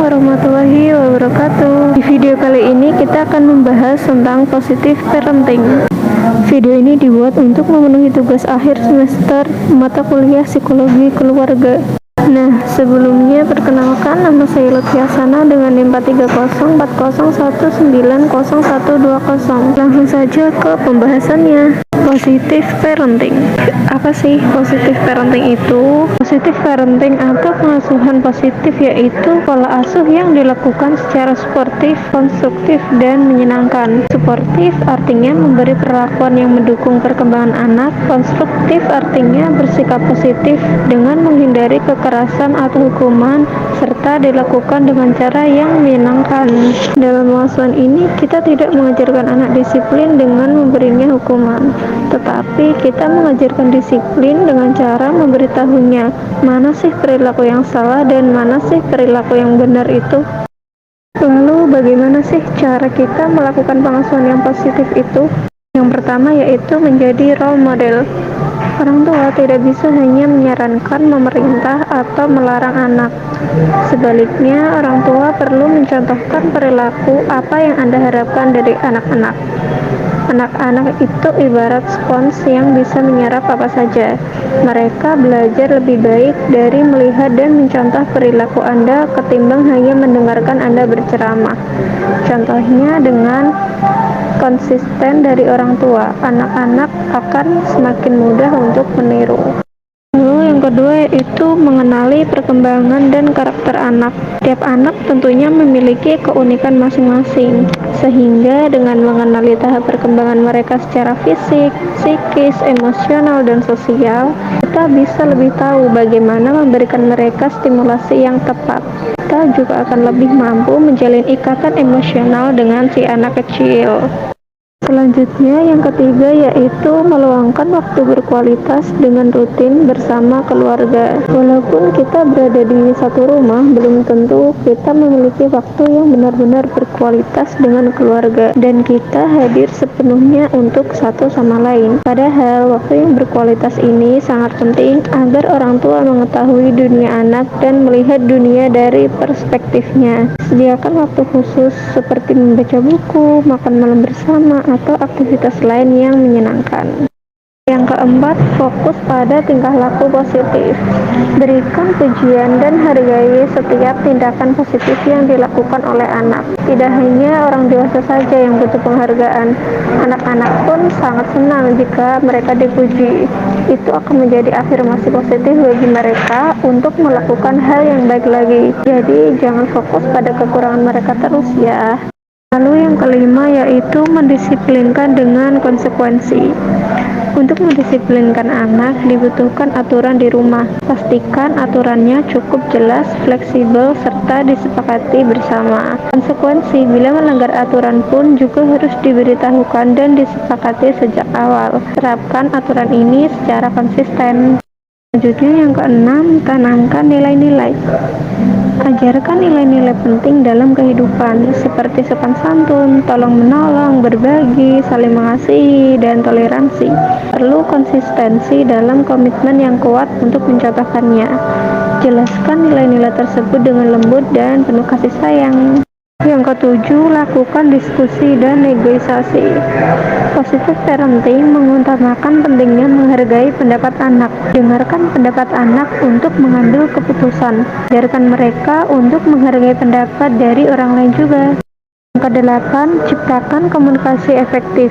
warahmatullahi wabarakatuh. Di video kali ini kita akan membahas tentang positive parenting. Video ini dibuat untuk memenuhi tugas akhir semester mata kuliah psikologi keluarga. Nah, sebelumnya perkenalkan, nama saya Lutfi Hasanah dengan NIM 43040190120. Langsung saja ke pembahasannya. Positive parenting. Apa sih positive parenting itu? Positive parenting atau pengasuhan positif yaitu pola asuh yang dilakukan secara suportif, konstruktif, dan menyenangkan. Suportif artinya memberi perlakuan yang mendukung perkembangan anak. Konstruktif artinya bersikap positif dengan menghindari kekerasan atau hukuman, serta dilakukan dengan cara yang menyenangkan. Dalam pengasuhan ini, kita tidak mengajarkan anak disiplin dengan memberinya hukuman, tetapi kita mengajarkan disiplin dengan cara memberitahunya mana sih perilaku yang salah dan mana sih perilaku yang benar itu. Lalu bagaimana sih cara kita melakukan pengasuhan yang positif itu? Yang pertama yaitu menjadi role model. Orang tua tidak bisa hanya menyarankan, memerintah, atau melarang anak. Sebaliknya, orang tua perlu mencontohkan perilaku apa yang Anda harapkan dari anak-anak. Anak-anak itu ibarat spons yang bisa menyerap apa saja. Mereka belajar lebih baik dari melihat dan mencontoh perilaku Anda ketimbang hanya mendengarkan Anda berceramah. Contohnya dengan konsisten dari orang tua, anak-anak akan semakin mudah untuk meniru. Lalu yang kedua yaitu mengenali perkembangan dan karakter anak. Tiap anak tentunya memiliki keunikan masing-masing, sehingga dengan mengenali tahap perkembangan mereka secara fisik, psikis, emosional, dan sosial, kita bisa lebih tahu bagaimana memberikan mereka stimulasi yang tepat. Kita juga akan lebih mampu menjalin ikatan emosional dengan si anak kecil. Selanjutnya, yang ketiga yaitu meluangkan waktu berkualitas dengan rutin bersama keluarga. Walaupun kita berada di satu rumah, belum tentu kita memiliki waktu yang benar-benar berkualitas dengan keluarga dan kita hadir sepenuhnya untuk satu sama lain. Padahal, waktu yang berkualitas ini sangat penting agar orang tua mengetahui dunia anak dan melihat dunia dari perspektifnya. Sediakan waktu khusus seperti membaca buku, makan malam bersama, atau aktivitas lain yang menyenangkan. Yang keempat, fokus pada tingkah laku positif. Berikan pujian dan hargai setiap tindakan positif yang dilakukan oleh anak. Tidak hanya orang dewasa saja yang butuh penghargaan, anak-anak pun sangat senang jika mereka dipuji. Itu akan menjadi afirmasi positif bagi mereka untuk melakukan hal yang baik lagi. Jadi jangan fokus pada kekurangan mereka terus ya. Lalu yang kelima yaitu mendisiplinkan dengan konsekuensi. Untuk mendisiplinkan anak dibutuhkan aturan di rumah. Pastikan aturannya cukup jelas, fleksibel, serta disepakati bersama. Konsekuensi bila melanggar aturan pun juga harus diberitahukan dan disepakati sejak awal. Terapkan aturan ini secara konsisten. Selanjutnya yang keenam, tanamkan nilai-nilai. Ajarkan nilai-nilai penting dalam kehidupan seperti sopan santun, tolong menolong, berbagi, saling mengasihi, dan toleransi. Perlu konsistensi dalam komitmen yang kuat untuk mencontohkannya. Jelaskan nilai-nilai tersebut dengan lembut dan penuh kasih sayang. Yang ketujuh, lakukan diskusi dan negosiasi. Positive parenting mengutamakan pentingnya menghargai pendapat anak. Dengarkan pendapat anak untuk mengambil keputusan. Biarkan mereka untuk menghargai pendapat dari orang lain juga. Yang kedelapan, ciptakan komunikasi efektif.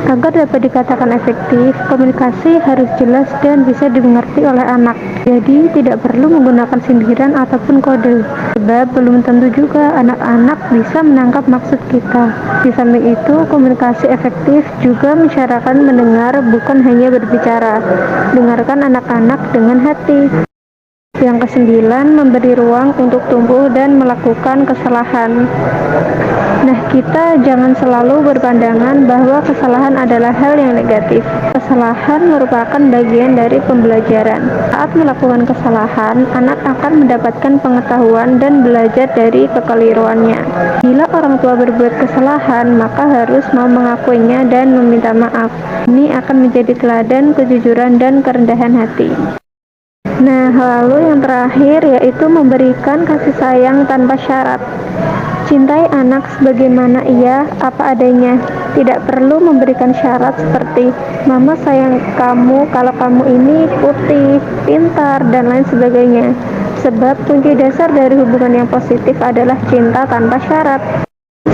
Agar dapat dikatakan efektif, komunikasi harus jelas dan bisa dimengerti oleh anak. Jadi, tidak perlu menggunakan sindiran ataupun kode. Sebab belum tentu juga anak-anak bisa menangkap maksud kita. Di samping itu, komunikasi efektif juga mensyaratkan mendengar, bukan hanya berbicara. Dengarkan anak-anak dengan hati. Yang kesembilan, memberi ruang untuk tumbuh dan melakukan kesalahan. Nah, kita jangan selalu berpandangan bahwa kesalahan adalah hal yang negatif. Kesalahan merupakan bagian dari pembelajaran. Saat melakukan kesalahan, anak akan mendapatkan pengetahuan dan belajar dari kekeliruannya. Bila orang tua berbuat kesalahan, maka harus mau mengakuinya dan meminta maaf. Ini akan menjadi teladan kejujuran dan kerendahan hati. Nah, lalu yang terakhir yaitu memberikan kasih sayang tanpa syarat. Cintai anak sebagaimana ia apa adanya. Tidak perlu memberikan syarat seperti mama sayang kamu kalau kamu ini putih, pintar, dan lain sebagainya. Sebab kunci dasar dari hubungan yang positif adalah cinta tanpa syarat.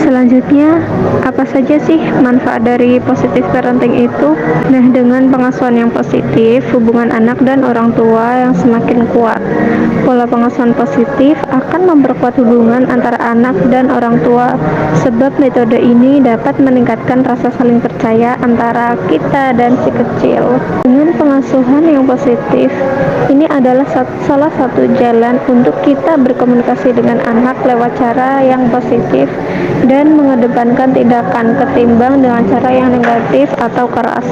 Selanjutnya, apa saja sih manfaat dari positive parenting itu? Nah, dengan pengasuhan yang positif, hubungan anak dan orang tua yang semakin kuat. Pola pengasuhan positif akan memperkuat hubungan antara anak dan orang tua, sebab metode ini dapat meningkatkan rasa saling percaya antara kita dan si kecil. Dengan pengasuhan yang positif, ini adalah salah satu jalan untuk kita berkomunikasi dengan anak lewat cara yang positif dan mengedepankan tindakan ketimbang dengan cara yang negatif atau keras.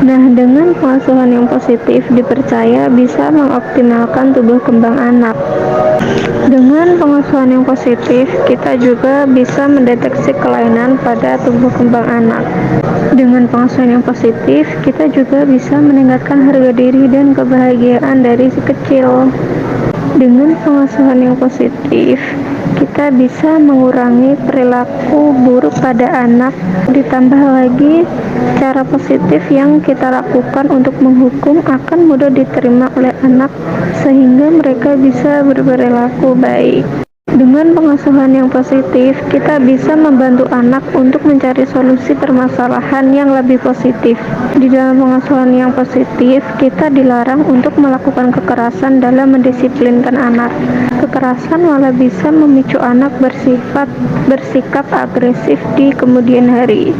Nah, dengan pengasuhan yang positif dipercaya bisa mengoptimalkan tumbuh kembang anak. Dengan pengasuhan yang positif, kita juga bisa mendeteksi kelainan pada tumbuh kembang anak. Dengan pengasuhan yang positif, kita juga bisa meningkatkan harga diri dan kebahagiaan dari si kecil. Dengan pengasuhan yang positif, kita bisa mengurangi perilaku buruk pada anak. Ditambah lagi, cara positif yang kita lakukan untuk menghukum akan mudah diterima oleh anak sehingga mereka bisa berperilaku baik. Dengan pengasuhan yang positif, kita bisa membantu anak untuk mencari solusi permasalahan yang lebih positif. Di dalam pengasuhan yang positif, kita dilarang untuk melakukan kekerasan dalam mendisiplinkan anak. Kekerasan malah bisa memicu anak bersikap agresif di kemudian hari.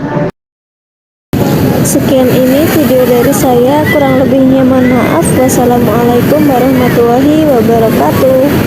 Sekian ini video dari saya, kurang lebihnya mohon maaf. Wassalamualaikum warahmatullahi wabarakatuh.